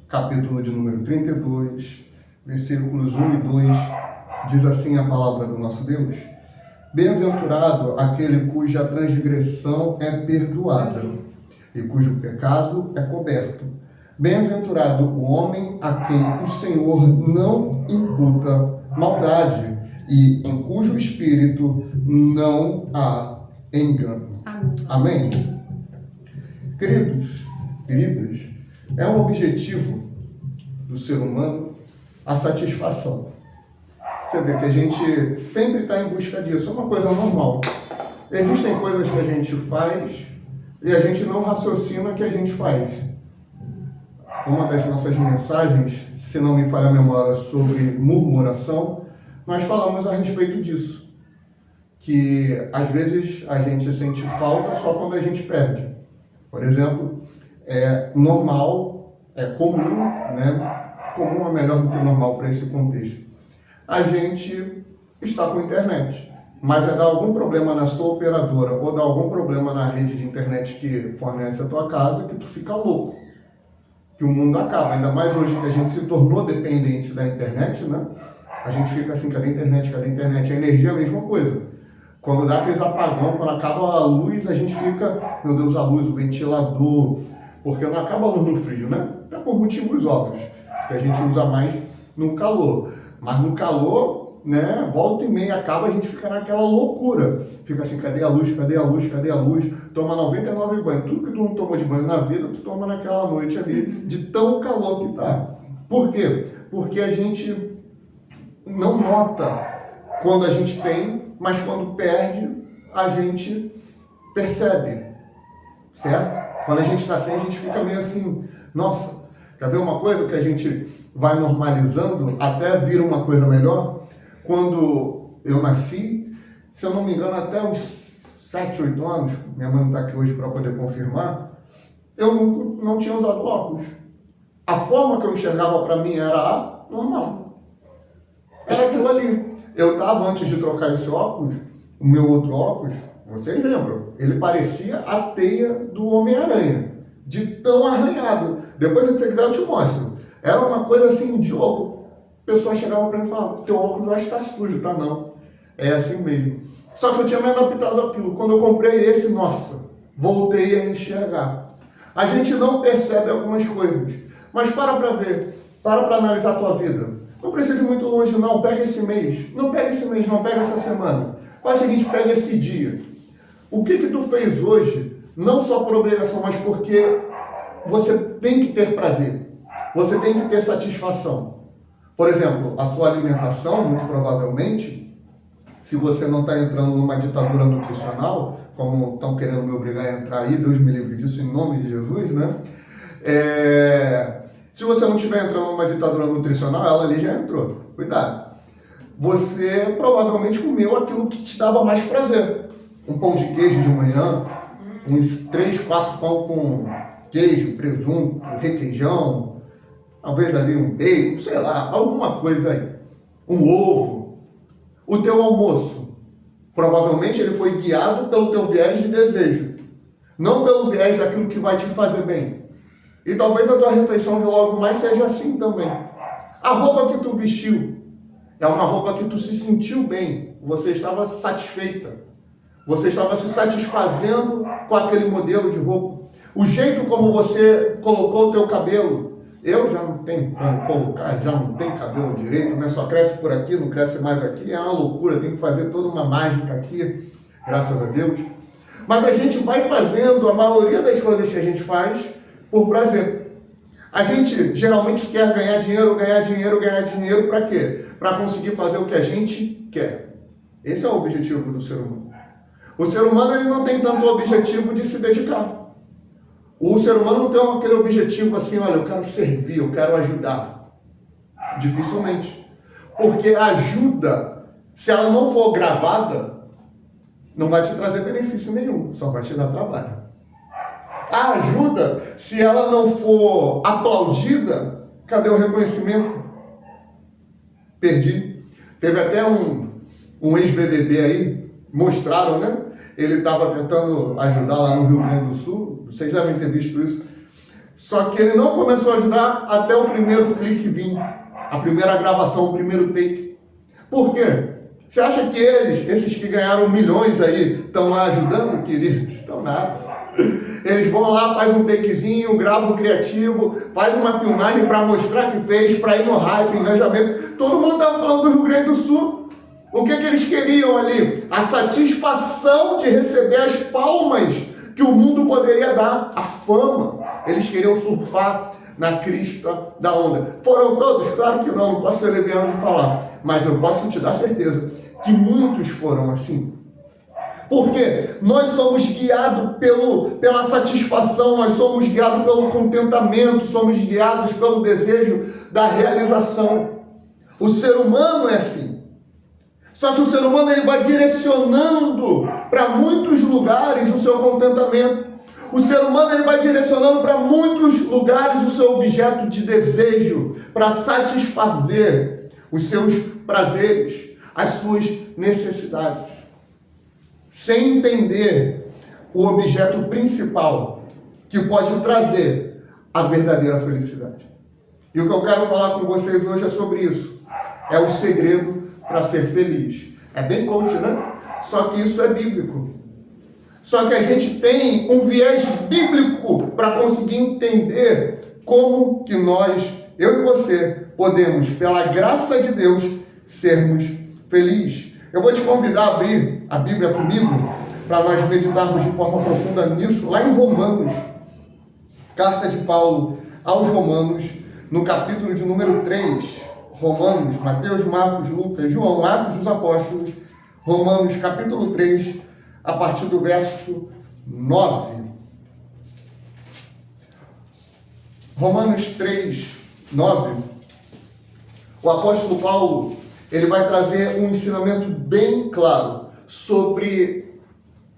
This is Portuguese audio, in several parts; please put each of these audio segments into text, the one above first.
capítulo de número 32, versículos 1 e 2, diz assim a palavra do nosso Deus: Bem-aventurado aquele cuja transgressão é perdoada e cujo pecado é coberto. Bem-aventurado o homem a quem o Senhor não imputa maldade e em cujo espírito não há engano. Amém? Queridos, queridas, é um objetivo do ser humano a satisfação. Você vê que a gente sempre está em busca disso, é uma coisa normal. Existem coisas que a gente faz e a gente não raciocina que a gente faz. Uma das nossas mensagens, se não me falha a memória, sobre murmuração, nós falamos a respeito disso. Que às vezes a gente sente falta só quando a gente perde. Por exemplo, é normal, é comum, né? Comum é melhor do que normal para esse contexto. A gente está com internet, mas é dar algum problema na sua operadora ou dar algum problema na rede de internet que fornece a tua casa que tu fica louco, que o mundo acaba. Ainda mais hoje que a gente se tornou dependente da internet, né? A gente fica assim, cadê a internet, cadê a internet? A energia é a mesma coisa. Quando dá aqueles apagão, quando acaba a luz, a gente fica, meu Deus, a luz, o ventilador, porque não acaba a luz no frio, né? Até por motivos óbvios, que a gente usa mais no calor. Mas no calor, né, volta e meia acaba, a gente fica naquela loucura. Fica assim, cadê a luz, cadê a luz, cadê a luz? Toma 99 banhos. Tudo que tu não tomou de banho na vida, tu toma naquela noite ali, de tão calor que tá. Por quê? Porque a gente não nota quando a gente tem, mas quando perde, a gente percebe. Certo? Quando a gente está sem, a gente fica meio assim, nossa, quer ver uma coisa que a gente vai normalizando até vir uma coisa melhor? Quando eu nasci, se eu não me engano, até uns 7, 8 anos, minha mãe não está aqui hoje para poder confirmar, eu não tinha usado óculos. A forma que eu enxergava para mim era a normal. Era aquilo ali. Eu estava, antes de trocar esse óculos, o meu outro óculos, vocês lembram, ele parecia a teia do Homem-Aranha, de tão arranhado. Depois, se você quiser, eu te mostro. Era uma coisa assim de louco. Pessoas chegavam para mim e falavam, teu óculos vai estar sujo, tá? Não. É assim mesmo. Só que eu tinha me adaptado àquilo. Quando eu comprei esse, nossa, voltei a enxergar. A gente não percebe algumas coisas. Mas para ver. Para analisar a tua vida. Não precisa ir muito longe, não. Pega esse mês. Não pega esse mês, não. Pega essa semana. Faz o seguinte, pega esse dia. O que tu fez hoje, não só por obrigação, mas porque você tem que ter prazer. Você tem que ter satisfação. Por exemplo, a sua alimentação, muito provavelmente, se você não está entrando numa ditadura nutricional, como estão querendo me obrigar a entrar aí, Deus me livre disso, em nome de Jesus, né? Se você não estiver entrando numa ditadura nutricional, ela ali já entrou. Cuidado. Você provavelmente comeu aquilo que te dava mais prazer. Um pão de queijo de manhã, uns 3, 4 pão com queijo, presunto, requeijão, talvez ali um bacon, sei lá, alguma coisa aí. Um ovo. O teu almoço, provavelmente ele foi guiado pelo teu viés de desejo, não pelo viés daquilo que vai te fazer bem. E talvez a tua refeição de logo mais seja assim também. A roupa que tu vestiu é uma roupa que tu se sentiu bem, você estava satisfeita. Você estava se satisfazendo com aquele modelo de roupa. O jeito como você colocou o teu cabelo. Eu já não tenho como colocar, já não tenho cabelo direito, né? Só cresce por aqui, não cresce mais aqui. É uma loucura, tem que fazer toda uma mágica aqui, graças a Deus. Mas a gente vai fazendo a maioria das coisas que a gente faz por prazer. A gente geralmente quer ganhar dinheiro para quê? Para conseguir fazer o que a gente quer. Esse é o objetivo do ser humano. O ser humano ele não tem tanto objetivo de se dedicar. O ser humano não tem aquele objetivo assim, olha, eu quero servir, eu quero ajudar. Dificilmente. Porque a ajuda, se ela não for gravada, não vai te trazer benefício nenhum, só vai te dar trabalho. A ajuda, se ela não for aplaudida, cadê o reconhecimento? Perdi. Teve até um ex-BBB aí, mostraram, né? Ele estava tentando ajudar lá no Rio Grande do Sul, vocês devem ter visto isso. Só que ele não começou a ajudar até o primeiro clique vir, a primeira gravação, o primeiro take. Por quê? Você acha que esses que ganharam milhões aí, estão lá ajudando, queridos? Estão nada. Eles vão lá, faz um takezinho, gravam um criativo, faz uma filmagem para mostrar que fez, para ir no hype, engajamento. Todo mundo estava falando do Rio Grande do Sul. O que eles queriam ali? A satisfação de receber as palmas que o mundo poderia dar, a fama. Eles queriam surfar na crista da onda. Foram todos? Claro que não posso ser leviano de falar, mas eu posso te dar certeza que muitos foram assim. Porque nós somos guiados pela satisfação, nós somos guiados pelo contentamento, somos guiados pelo desejo da realização. O ser humano é assim. Só que o ser humano ele vai direcionando para muitos lugares o seu contentamento. O ser humano ele vai direcionando para muitos lugares o seu objeto de desejo para satisfazer os seus prazeres, as suas necessidades, sem entender o objeto principal que pode trazer a verdadeira felicidade. E o que eu quero falar com vocês hoje é sobre isso. É o segredo para ser feliz. É bem coach, né? Só que isso é bíblico. Só que a gente tem um viés bíblico para conseguir entender como que nós, eu e você, podemos, pela graça de Deus, sermos felizes. Eu vou te convidar a abrir a Bíblia comigo, para nós meditarmos de forma profunda nisso, lá em Romanos, carta de Paulo aos Romanos, no capítulo de número 3, Romanos, Mateus, Marcos, Lucas, João, Atos dos Apóstolos, Romanos, capítulo 3, a partir do verso 9. Romanos 3, 9. O apóstolo Paulo, ele vai trazer um ensinamento bem claro sobre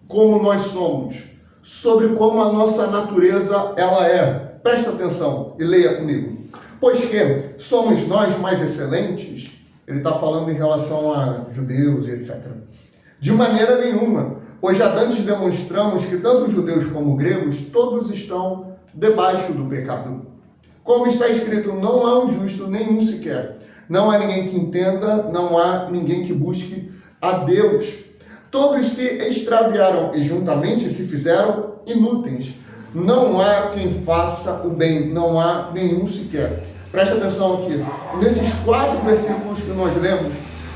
como nós somos, sobre como a nossa natureza ela é. Presta atenção e leia comigo. Pois que somos nós mais excelentes, ele está falando em relação a judeus e etc. De maneira nenhuma, pois já antes demonstramos que tanto judeus como gregos, todos estão debaixo do pecado. Como está escrito, não há um justo nenhum sequer. Não há ninguém que entenda, não há ninguém que busque a Deus. Todos se extraviaram e juntamente se fizeram inúteis. Não há quem faça o bem, não há nenhum sequer. Presta atenção aqui. Nesses 4 versículos que nós lemos,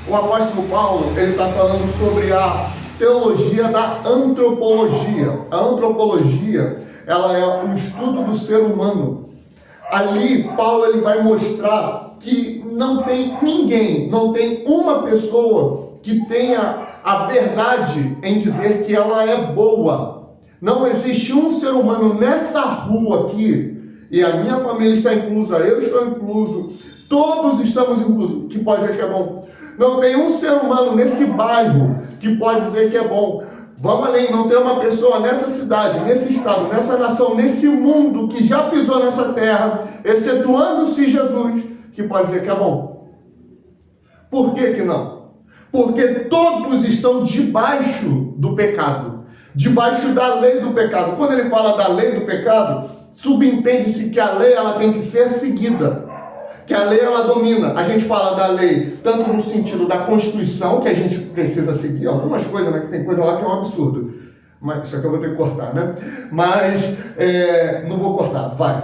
o apóstolo Paulo, ele está falando sobre a teologia da antropologia. A antropologia, ela é um estudo do ser humano. Ali, Paulo ele vai mostrar que não tem ninguém, não tem uma pessoa que tenha a verdade em dizer que ela é boa. Não existe um ser humano nessa rua aqui, e a minha família está inclusa, eu estou incluso, todos estamos inclusos, que pode dizer que é bom. Não tem um ser humano nesse bairro que pode dizer que é bom. Vamos além, não tem uma pessoa nessa cidade, nesse estado, nessa nação, nesse mundo que já pisou nessa terra, excetuando-se Jesus, que pode dizer que é bom. Por que não? Porque todos estão debaixo do pecado, debaixo da lei do pecado. Quando ele fala da lei do pecado, subentende-se que a lei ela tem que ser seguida, que a lei ela domina. A gente fala da lei tanto no sentido da Constituição, que a gente precisa seguir algumas coisas, né, que tem coisa lá que é um absurdo, mas isso aqui eu vou ter que cortar, né? Mas não vou cortar, vai.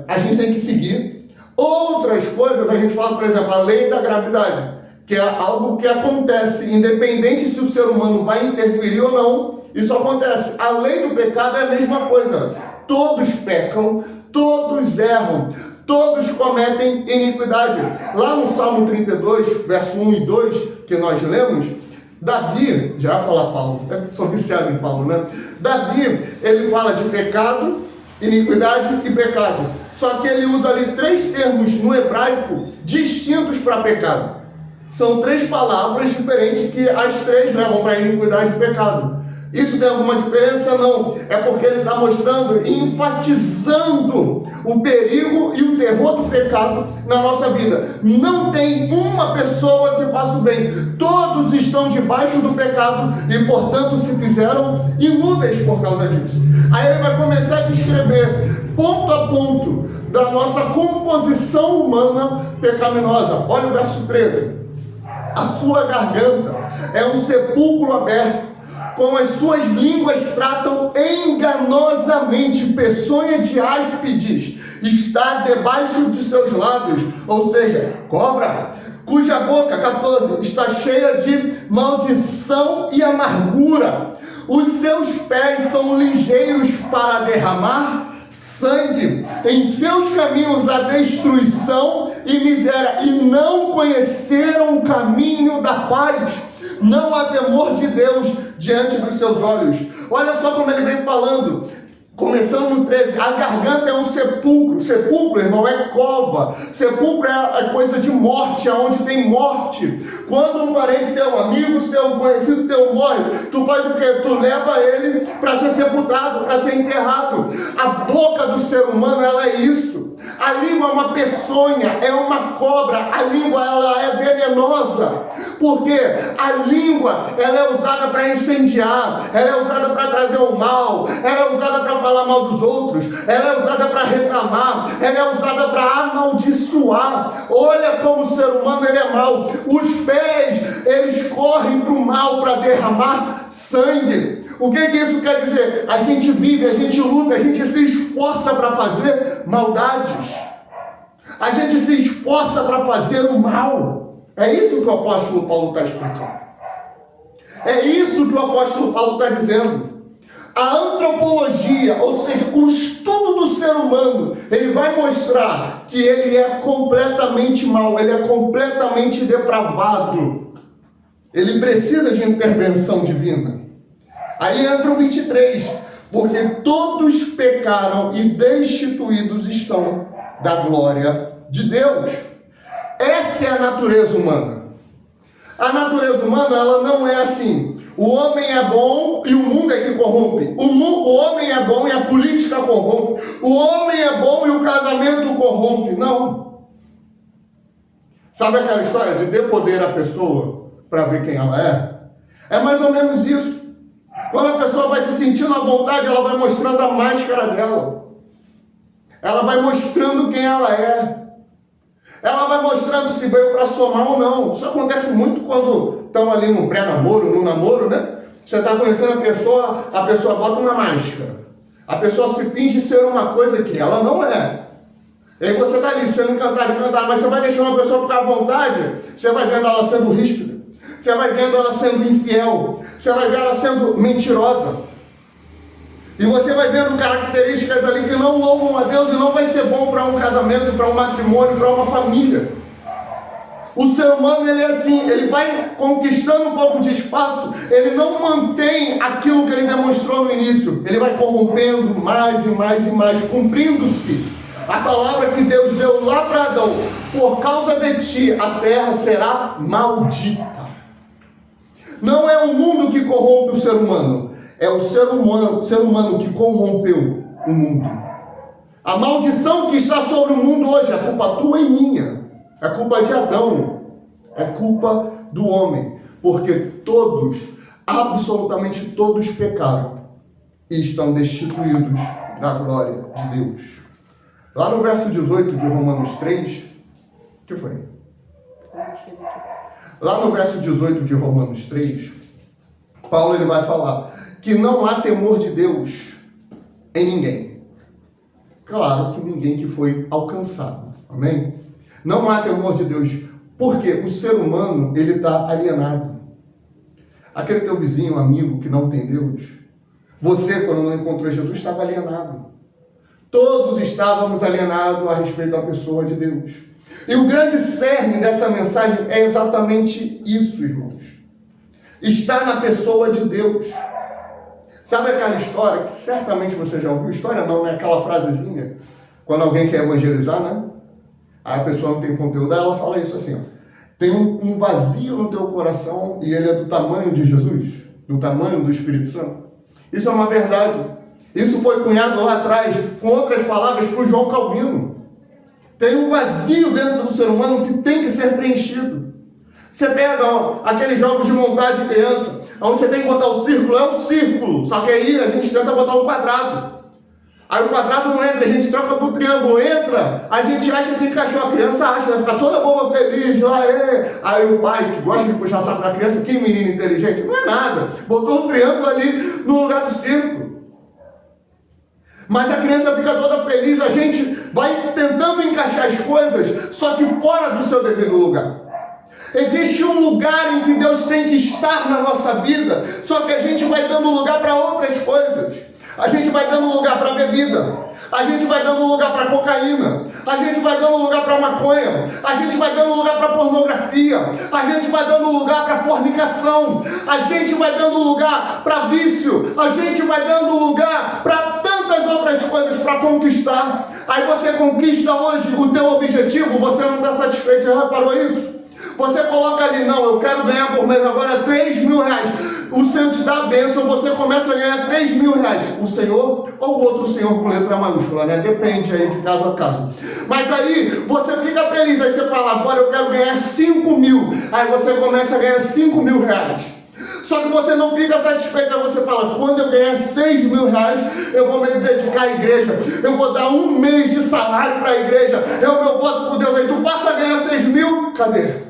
A gente tem que seguir. Outras coisas, a gente fala, por exemplo, a lei da gravidade, que é algo que acontece, independente se o ser humano vai interferir ou não, isso acontece. A lei do pecado é a mesma coisa. Todos pecam, todos erram, todos cometem iniquidade. Lá no Salmo 32, verso 1 e 2, que nós lemos, Davi, já ia falar Paulo, eu sou viciado em Paulo, né? Davi, ele fala de pecado, iniquidade e pecado. Só que ele usa ali 3 termos no hebraico distintos para pecado. São 3 palavras diferentes que as 3 levam para iniquidade e pecado. Isso tem alguma diferença? Não. É porque ele está mostrando e enfatizando o perigo e o terror do pecado na nossa vida. Não tem uma pessoa que faça o bem. Todos estão debaixo do pecado e, portanto, se fizeram inúteis por causa disso. Aí ele vai começar a descrever ponto a ponto da nossa composição humana pecaminosa. Olha o verso 13. A sua garganta é um sepulcro aberto, com as suas línguas tratam enganosamente, peçonha de áspides está debaixo de seus lábios, ou seja, cobra, cuja boca, 14, está cheia de maldição e amargura. Os seus pés são ligeiros para derramar sangue, em seus caminhos a destruição e miséria, e não conheceram o caminho da paz. Não há temor de Deus diante dos seus olhos. Olha só como ele vem falando, começando no 13, a garganta é um sepulcro. Sepulcro, irmão, é cova. Sepulcro é coisa de morte, aonde tem morte. Quando um parente seu, um amigo seu, um conhecido teu morre, tu faz o quê? Tu leva ele para ser sepultado, para ser enterrado. A boca do ser humano, ela é isso. A língua é uma peçonha, é uma cobra. A língua, ela é venenosa. Porque a língua, ela é usada para incendiar, ela é usada para trazer o mal, ela é usada para falar mal dos outros, ela é usada para reclamar, ela é usada para amaldiçoar. Olha como o ser humano, ele é mau. Os pés, eles correm para o mal, para derramar sangue. O que isso quer dizer? A gente vive, a gente luta, a gente se esforça para fazer maldades. A gente se esforça para fazer o mal. É isso que o apóstolo Paulo está explicando. É isso que o apóstolo Paulo está dizendo. A antropologia, ou seja, o estudo do ser humano, ele vai mostrar que ele é completamente mau, ele é completamente depravado. Ele precisa de intervenção divina. Aí entra o 23, porque todos pecaram e destituídos estão da glória de Deus. Essa é a natureza humana. A natureza humana, ela não é assim. O homem é bom e o mundo é que corrompe. O homem é bom e a política corrompe. O homem é bom e o casamento corrompe. Não. Sabe aquela história de dar poder à pessoa para ver quem ela é? É mais ou menos isso. Quando a pessoa vai se sentindo à vontade, ela vai mostrando a máscara dela. Ela vai mostrando quem ela é. Ela vai mostrando se veio para somar ou não. Isso acontece muito quando estão ali no pré-namoro, no namoro, né? Você está conhecendo a pessoa bota uma máscara. A pessoa se finge ser uma coisa que ela não é. E aí você está ali sendo encantado, mas você vai deixando a pessoa ficar à vontade, você vai vendo ela sendo ríspida. Você vai vendo ela sendo infiel. Você vai ver ela sendo mentirosa. E você vai vendo características ali que não louvam a Deus e não vai ser bom para um casamento, para um matrimônio, para uma família. O ser humano, ele é assim, ele vai conquistando um pouco de espaço, ele não mantém aquilo que ele demonstrou no início. Ele vai corrompendo mais e mais e mais, cumprindo-se a palavra que Deus deu lá para Adão: por causa de ti a terra será maldita. Não é o mundo que corrompe o ser humano, é o ser humano que corrompeu o mundo. A maldição que está sobre o mundo hoje é culpa tua e minha, é culpa de Adão, é culpa do homem, porque todos, absolutamente todos pecaram e estão destituídos da glória de Deus. Lá no verso 18 de Romanos 3, o que foi? Lá no verso 18 de Romanos 3, Paulo ele vai falar que não há temor de Deus em ninguém. Claro que ninguém que foi alcançado. Amém? Não há temor de Deus, porque o ser humano, ele está alienado. Aquele teu vizinho, amigo que não tem Deus, você, quando não encontrou Jesus, estava alienado. Todos estávamos alienados a respeito da pessoa de Deus. E o grande cerne dessa mensagem é exatamente isso, irmãos. Está na pessoa de Deus. Sabe aquela história que certamente você já ouviu? História não, né? Aquela frasezinha, quando alguém quer evangelizar, né? Aí a pessoa não tem conteúdo, ela fala isso assim, ó: tem um vazio no teu coração e ele é do tamanho de Jesus, do tamanho do Espírito Santo. Isso é uma verdade. Isso foi cunhado lá atrás, com outras palavras, por João Calvino. Tem um vazio dentro do ser humano que tem que ser preenchido. Você pega aqueles jogos de montar de criança, onde você tem que botar o círculo, é um círculo, só que aí a gente tenta botar um quadrado. Aí o quadrado não entra, a gente troca pro triângulo, entra, a gente acha que encaixou, a criança acha, vai ficar toda boba feliz, lá é. Aí o pai, que gosta de puxar saco da criança, que menino inteligente, não é nada, botou um triângulo ali no lugar do círculo. Mas a criança fica toda feliz, a gente vai tentando encaixar as coisas, só que fora do seu devido lugar. Existe um lugar em que Deus tem que estar na nossa vida, só que a gente vai dando lugar para outras coisas. A gente vai dando lugar para bebida, a gente vai dando lugar para cocaína, a gente vai dando lugar para maconha, a gente vai dando lugar para pornografia, a gente vai dando lugar para fornicação, a gente vai dando lugar para vício, a gente vai dando lugar para tantas outras coisas para conquistar. Aí você conquista hoje o teu objetivo, você não está satisfeito, já reparou isso? Você coloca ali, não, eu quero ganhar por mês agora 3 mil reais. O Senhor te dá a bênção, você começa a ganhar 3 mil reais. O Senhor ou o outro Senhor com letra maiúscula, né? Depende aí de caso a caso. Mas aí você fica feliz, aí você fala, agora eu quero ganhar 5 mil. Aí você começa a ganhar 5 mil reais. Só que você não fica satisfeito, aí você fala, quando eu ganhar 6 mil reais, eu vou me dedicar à igreja, eu vou dar 1 mês de salário para a igreja, é o meu voto por Deus. Aí tu passa a ganhar 6 mil, cadê?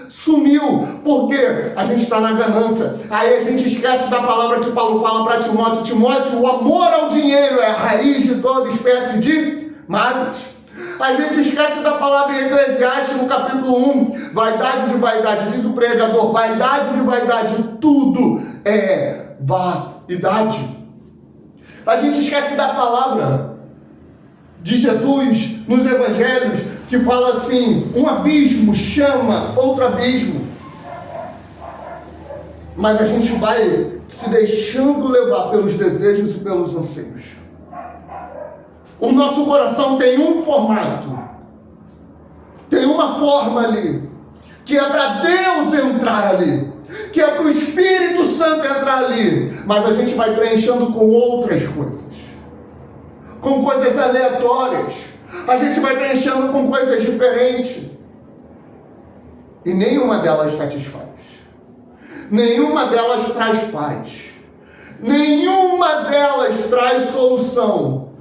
Sumiu, porque a gente está na ganância. Aí a gente esquece da palavra que Paulo fala para Timóteo. Timóteo, o amor ao dinheiro é a raiz de toda espécie de males. A gente esquece da palavra em Eclesiastes, no capítulo 1, vaidade de vaidade, diz o pregador, vaidade de vaidade, tudo é vaidade. A gente esquece da palavra de Jesus nos evangelhos, que fala assim, um abismo chama outro abismo. Mas a gente vai se deixando levar pelos desejos e pelos anseios. O nosso coração tem um formato, tem uma forma ali, que é para Deus entrar ali, que é para o Espírito Santo entrar ali, mas a gente vai preenchendo com outras coisas, com coisas aleatórias, a gente vai preenchendo com coisas diferentes, e nenhuma delas satisfaz, nenhuma delas traz paz, nenhuma delas traz solução,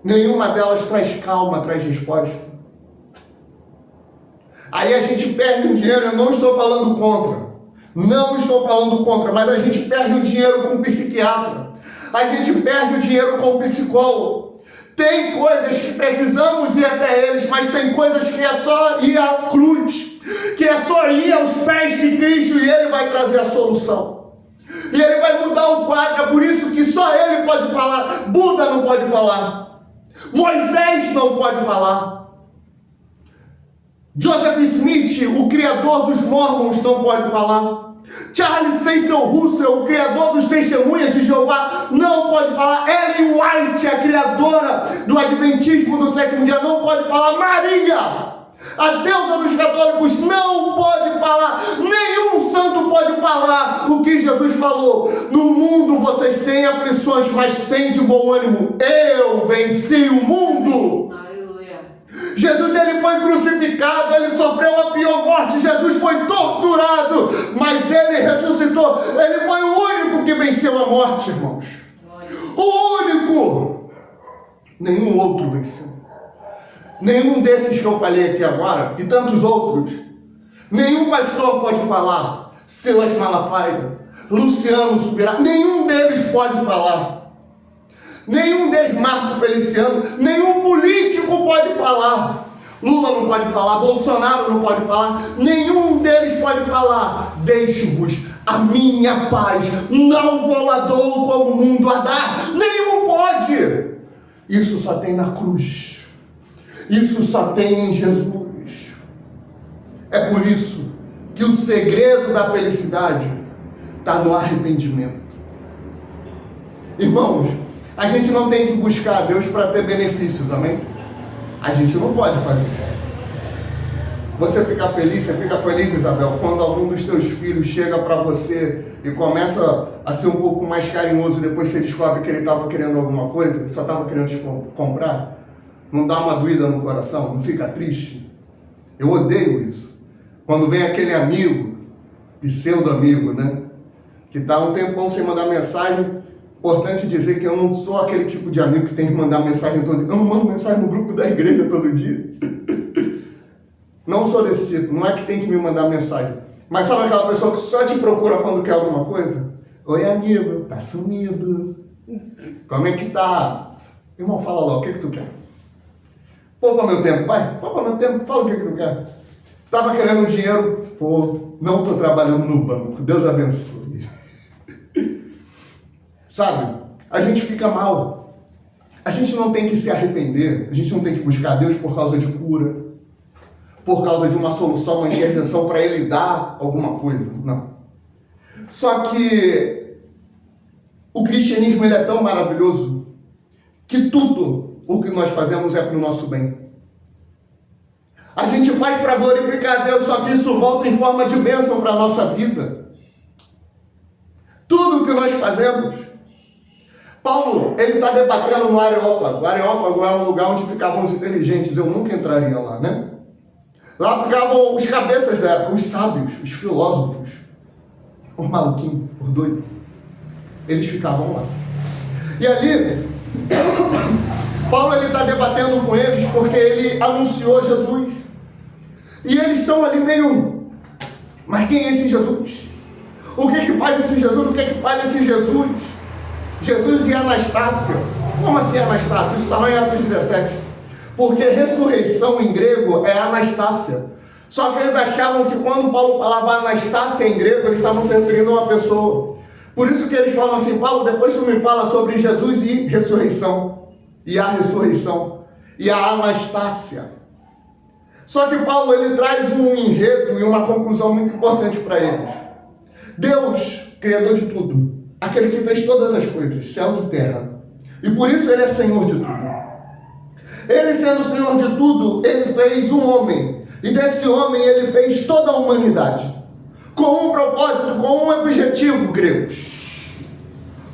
nenhuma delas traz calma, traz resposta. Aí a gente perde o dinheiro, eu não estou falando contra, mas a gente perde o dinheiro com o psiquiatra, a gente perde o dinheiro com o psicólogo. Tem coisas que precisamos ir até eles, mas tem coisas que é só ir à cruz, que é só ir aos pés de Cristo e Ele vai trazer a solução. E Ele vai mudar o quadro, é por isso que só Ele pode falar. Buda não pode falar, Moisés não pode falar, Joseph Smith, o criador dos Mormons, não pode falar, Charles Taylor Russell, o criador dos Testemunhas de Jeová, não pode falar, Ellen White, a criadora do Adventismo do sétimo dia, não pode falar, Maria, a deusa dos católicos, não pode falar, nenhum santo pode falar o que Jesus falou. No mundo vocês têm aflições, mas têm de bom ânimo, eu venci o mundo. Jesus, ele foi crucificado, ele sofreu a pior morte, Jesus foi torturado, mas ele ressuscitou, ele foi o único que venceu a morte, irmãos. O único. Nenhum outro venceu. Nenhum desses que eu falei aqui agora, e tantos outros, nenhum pastor pode falar, Silas Malafaia, Luciano Subirá, nenhum deles pode falar. Nenhum deles, Marco Feliciano, nenhum político pode falar. Lula não pode falar, Bolsonaro não pode falar, nenhum deles pode falar. Deixe-vos a minha paz, não vou lá dou como o mundo a dar. Nenhum pode. Isso só tem na cruz. Isso só tem em Jesus. É por isso que o segredo da felicidade está no arrependimento. Irmãos, a gente não tem que buscar Deus para ter benefícios, amém? A gente não pode fazer. Você fica feliz, Isabel, quando algum dos teus filhos chega para você e começa a ser um pouco mais carinhoso, e depois você descobre que ele estava querendo alguma coisa, ele só estava querendo te comprar? Não dá uma doída no coração? Não fica triste? Eu odeio isso. Quando vem aquele amigo, pseudo-amigo, né? Que está um tempão sem mandar mensagem, Importante dizer que eu não sou aquele tipo de amigo que tem que mandar mensagem todo dia. Eu não mando mensagem no grupo da igreja todo dia. Não sou desse tipo. Não é que tem que me mandar mensagem. Mas sabe aquela pessoa que só te procura quando quer alguma coisa? Oi, amigo. Tá sumido. Como é que tá? Irmão, fala logo. O que tu quer? Poupa meu tempo, vai. Poupa meu tempo. Fala o que tu quer. Tava querendo dinheiro. Pô, não tô trabalhando no banco. Deus abençoe. Sabe? A gente fica mal. A gente não tem que se arrepender. A gente não tem que buscar Deus por causa de cura, por causa de uma solução, uma intervenção para Ele dar alguma coisa. Não. Só que o cristianismo ele é tão maravilhoso que tudo o que nós fazemos é para o nosso bem. A gente faz para glorificar a Deus, só que isso volta em forma de bênção para a nossa vida. Tudo o que nós fazemos. Paulo, ele está debatendo no Areópago. O Areópago é um lugar onde ficavam os inteligentes. Eu nunca entraria lá, né? Lá ficavam os cabeças da época, os sábios, os filósofos, os maluquinhos, os doidos. Eles ficavam lá. E ali, Paulo está debatendo com eles porque ele anunciou Jesus. E eles estão ali meio... Mas quem é esse Jesus? O que faz esse Jesus? O que faz esse Jesus? Jesus e Anastácia. Como assim Anastácia? Isso está lá em Atos 17. Porque ressurreição em grego é Anastácia. Só que eles achavam que quando Paulo falava Anastácia em grego, eles estavam se referindo a uma pessoa. Por isso que eles falam assim, Paulo, depois tu me fala sobre Jesus e ressurreição. E a ressurreição. E a Anastácia. Só que Paulo, ele traz um enredo e uma conclusão muito importante para eles. Deus, criador de tudo, aquele que fez todas as coisas, céus e terra. E por isso ele é Senhor de tudo. Ele sendo Senhor de tudo, ele fez um homem. E desse homem ele fez toda a humanidade. Com um propósito, com um objetivo, gregos.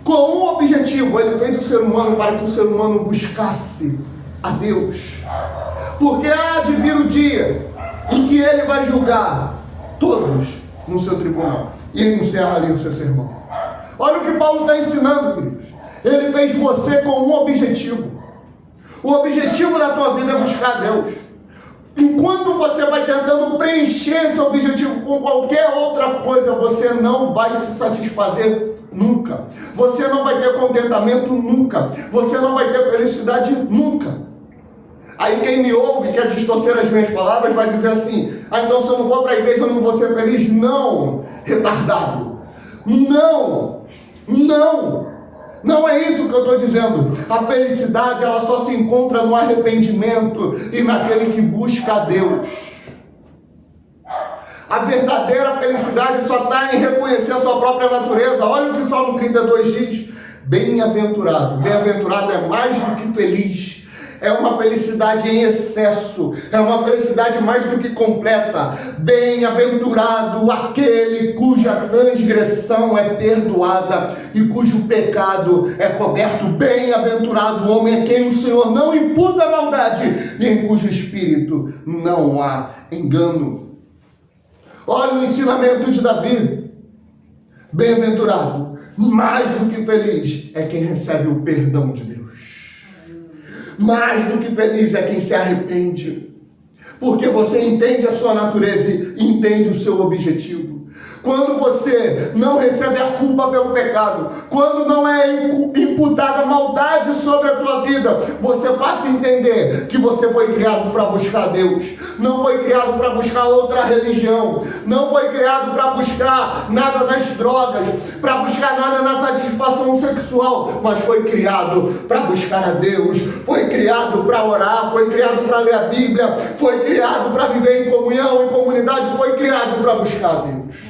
Com um objetivo, ele fez o ser humano para que o ser humano buscasse a Deus. Porque há de vir o dia em que ele vai julgar todos no seu tribunal. E ele encerra ali o seu sermão. Olha o que Paulo está ensinando, queridos. Ele fez você com um objetivo. O objetivo da tua vida é buscar Deus. Enquanto você vai tentando preencher esse objetivo com qualquer outra coisa, você não vai se satisfazer nunca. Você não vai ter contentamento nunca. Você não vai ter felicidade nunca. Aí quem me ouve, quer distorcer as minhas palavras, vai dizer assim, então se eu não for para a igreja eu não vou ser feliz. Não, retardado. Não é isso que eu estou dizendo. A felicidade, ela só se encontra no arrependimento e naquele que busca a Deus. A verdadeira felicidade só está em reconhecer a sua própria natureza. Olha o que Salmo 32 diz. Bem-aventurado. Bem-aventurado é mais do que feliz. É uma felicidade em excesso, é uma felicidade mais do que completa. Bem-aventurado aquele cuja transgressão é perdoada e cujo pecado é coberto. Bem-aventurado o homem a quem o Senhor não imputa maldade e em cujo espírito não há engano. Olha o ensinamento de Davi. Bem-aventurado, mais do que feliz é quem recebe o perdão de Deus. Mais do que feliz é quem se arrepende, porque você entende a sua natureza e entende o seu objetivo. Quando você não recebe a culpa pelo pecado, quando não é imputada maldade sobre a tua vida, você passa a entender que você foi criado para buscar Deus, não foi criado para buscar outra religião, não foi criado para buscar nada nas drogas, para buscar nada na satisfação sexual, mas foi criado para buscar a Deus, foi criado para orar, foi criado para ler a Bíblia, foi criado para viver em comunhão, em comunidade, foi criado para buscar a Deus.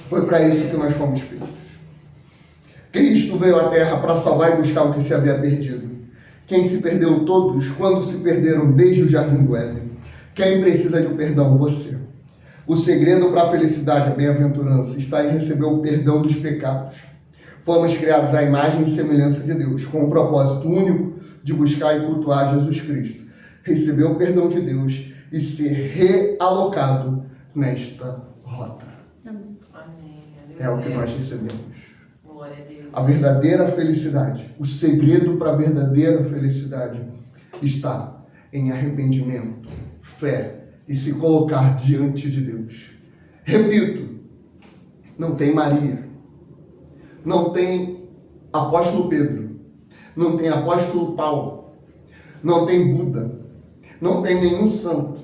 Foi para isso que nós fomos feitos. Cristo veio à terra para salvar e buscar o que se havia perdido. Quem se perdeu todos, quando se perderam desde o jardim do Éden. Quem precisa de um perdão? Você. O segredo para a felicidade, a bem-aventurança, está em receber o perdão dos pecados. Fomos criados à imagem e semelhança de Deus, com o propósito único de buscar e cultuar Jesus Cristo. Receber o perdão de Deus e ser realocado nesta rota. É o que nós recebemos. A verdadeira felicidade, o segredo para a verdadeira felicidade está em arrependimento, fé e se colocar diante de Deus. Repito, não tem Maria, não tem apóstolo Pedro, não tem apóstolo Paulo, não tem Buda, não tem nenhum santo,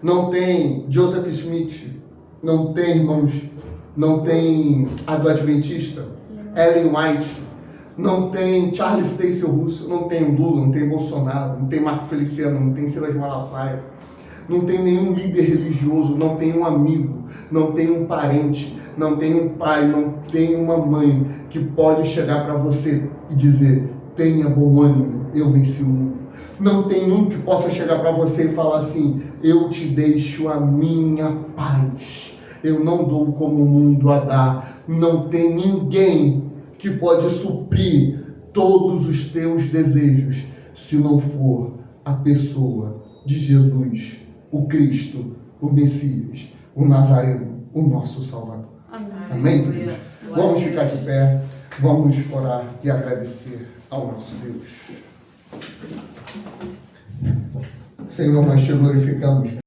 não tem Joseph Smith, não tem, irmãos, não tem a do Adventista, Ellen White, não tem Charles Taze Russell, não tem Lula, não tem Bolsonaro, não tem Marco Feliciano, não tem Silas Malafaia, não tem nenhum líder religioso, não tem um amigo, não tem um parente, não tem um pai, não tem uma mãe que pode chegar para você e dizer: tenha bom ânimo, eu venci o mundo. Não tem um que possa chegar para você e falar assim: eu te deixo a minha paz, eu não dou como o mundo a dar. Não tem ninguém que pode suprir todos os teus desejos, se não for a pessoa de Jesus, o Cristo, o Messias, o Nazareno, o nosso Salvador. Amém, queridos? Vamos ficar de pé, vamos orar e agradecer ao nosso Deus. Senhor, nós te glorificamos.